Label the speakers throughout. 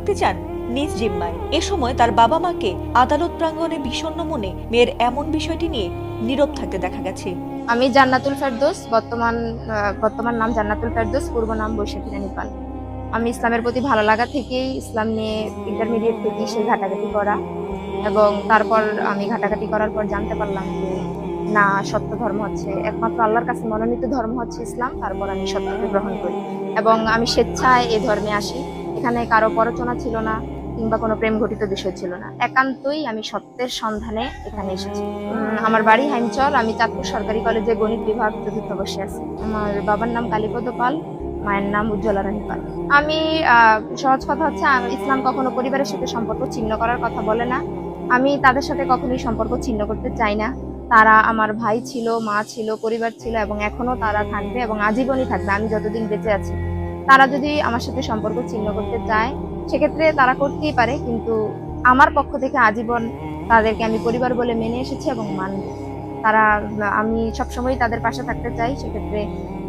Speaker 1: থাকতে চান নিজ জিম্মায়। এ সময় তার বাবা মাকে আদালত প্রাঙ্গণে বিষণ্ণ মনে মেয়ের এমন বিষয়টি নিয়ে নীরব থাকতে দেখা গেছে।
Speaker 2: আমি জান্নাতুল ফেরদৌস, বর্তমান নাম জান্নাতুল ফেরদৌস, পূর্ব নাম বৈশাখী রানী পাল। আমি ইসলামের প্রতি ভালো লাগা থেকেই ইসলাম নিয়ে ইন্টারমিডিয়েট থেকেই সেই ঘাটাঘাটি করা, এবং তারপর আমি ঘাটাঘাটি করার পর জানতে পারলাম যে না, সত্য ধর্ম হচ্ছে একমাত্র আল্লাহর কাছে মনোনীত ধর্ম হচ্ছে ইসলাম। তারপর আমি সত্যকে গ্রহণ করি এবং আমি স্বেচ্ছায় এই ধর্মে আসি। এখানে কারো প্ররোচনা ছিল না কিংবা কোনো প্রেম ঘটিত বিষয় ছিল না, একান্তই আমি সত্যের সন্ধানে এখানে এসেছি। আমার বাড়ি হাইমচর, আমি চাঁদপুর সরকারি কলেজে গণিত বিভাগ চতুর্থ বর্ষে আছি। আমার বাবার নাম কালীপদ পাল, মায়ের নাম উজ্জ্বলা রানী পাল। আমি সহজ কথা হচ্ছে, ইসলাম কখনো পরিবারের সাথে সম্পর্ক ছিন্ন করার কথা বলে না। আমি তাদের সাথে কখনোই সম্পর্ক ছিন্ন করতে চাই না। তারা আমার ভাই ছিল, মা ছিল, পরিবার ছিল এবং এখনো তারা থাকবে এবং আজীবনই থাকবে আমি যতদিন বেঁচে আছি। তারা যদি আমার সাথে সম্পর্ক ছিন্ন করতে চায় সেক্ষেত্রে তারা করতেই পারে, কিন্তু আমার পক্ষ থেকে আজীবন তাদেরকে আমি পরিবার বলে মেনে এসেছি এবং মানব। তারা, আমি সবসময় তাদের পাশে থাকতে চাই, সেক্ষেত্রে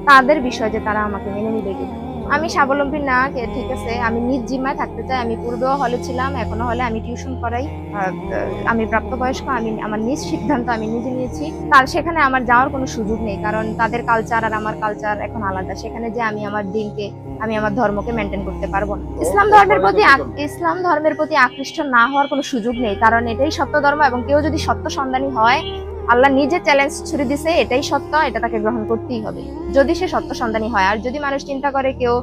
Speaker 2: তাদের বিষয় যে তারা আমাকে মেনে নিবে কিনা। আমি স্বাবলম্বী না, ঠিক আছে, আমি নিজ জিম্মায় থাকতে চাই। আমি পূর্বেও হলে ছিলাম, এখনো হলে আমি টিউশন করাই। আমি প্রাপ্তবয়স্ক, আমি আমার নিজ সিদ্ধান্ত আমি নিজে নিয়েছি। তার সেখানে আমার যাওয়ার কোনো সুযোগ নেই, কারণ তাদের কালচার আর আমার কালচার এখন আলাদা। সেখানে যে আমি আমার দিনকে, আমি আমার ধর্মকে মেনটেন করতে পারবো না। ইসলাম ধর্মের প্রতি আকৃষ্ট না হওয়ার কোনো সুযোগ নেই, কারণ এটাই সত্য ধর্ম এবং কেউ যদি সত্য সন্ধানী হয়, আল্লাহ নিজে চ্যালেঞ্জ ছুড়ে দিছে, এটাই সত্য, এটা তাকে গ্রহণ করতেই হবে যদি সে সত্য সন্ধানী হয়। আর যদি মানুষ চিন্তা করে কেউ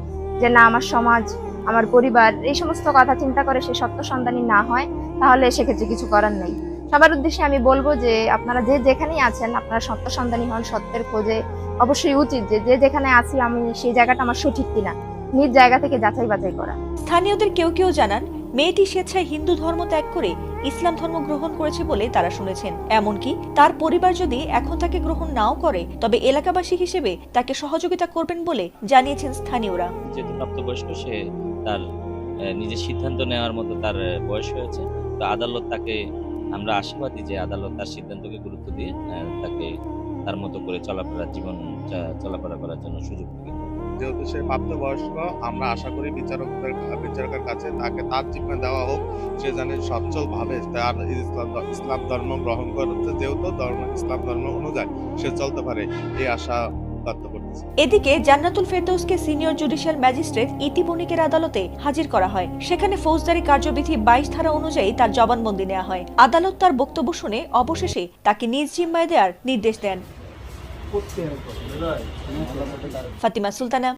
Speaker 2: যে না, আমার সমাজ, আমার পরিবার, এই সমস্ত কথা চিন্তা করে সে সত্য সন্ধানী না হয়, তাহলে সেক্ষেত্রে কিছু করার নেই। সবার উদ্দেশ্যে আমি বলবো যে আপনারা যে যেখানেই আছেন, আপনারা সত্য সন্ধানী হন। সত্যের খোঁজে অবশ্যই উচিত যে যেখানে আছি আমি সেই জায়গাটা আমার সঠিক কিনা নিজ জায়গা থেকে যাচাই বাছাই করা।
Speaker 1: স্থানীয়দের কেউ কেউ জানান মেয়েটি স্বেচ্ছায় হিন্দু ধর্ম ত্যাগ করে ইসলাম ধর্ম গ্রহণ করেছে বলে তারা শুনেছেন। এমনকি তার পরিবার যদি এখন তাকে গ্রহণ নাও করে, তবে এলাকাবাসী হিসেবে তাকে সহযোগিতা করবেন বলে জানিয়েছেন স্থানীয়রা।
Speaker 3: যেহেতু প্রাপ্তবয়স্ক, সে তার নিজের সিদ্ধান্ত নেওয়ার মতো তার বয়স হয়েছে, তো আদালত তাকে, আমরা আশাবাদী যে আদালত তার সিদ্ধান্তকে গুরুত্ব দিয়ে তাকে তার মতো করে চলাফেরা করার জন্য সুযোগ দিবে।
Speaker 4: যেহেতু সে প্রাপ্তবয়স্ক, আমরা আশা করি বিচারকের কাছে তাকে তার জিম্মা দেওয়া হোক। সে জানে সচ্ছল ভাবে তার ইসলাম ধর্ম গ্রহণ করতে, যেহেতু ইসলাম ধর্ম অনুযায়ী সে চলতে পারে, এই আশা ব্যক্ত করতেছে।
Speaker 1: এদিকে জান্নাতুল ফেরদৌসকে সিনিয়র জুডিশিয়াল ম্যাজিস্ট্রেট ইতি বণিকের আদালতে হাজির করা হয়। সেখানে ফৌজদারি কার্যবিধি 22 ধারা অনুযায়ী তার জবানবন্দি নেওয়া হয়। আদালত তার বক্তব্য শুনে অবশেষে তাকে নিজ জিম্মায় দেওয়ার নির্দেশ দেন। ফাতিমা সুলতানা,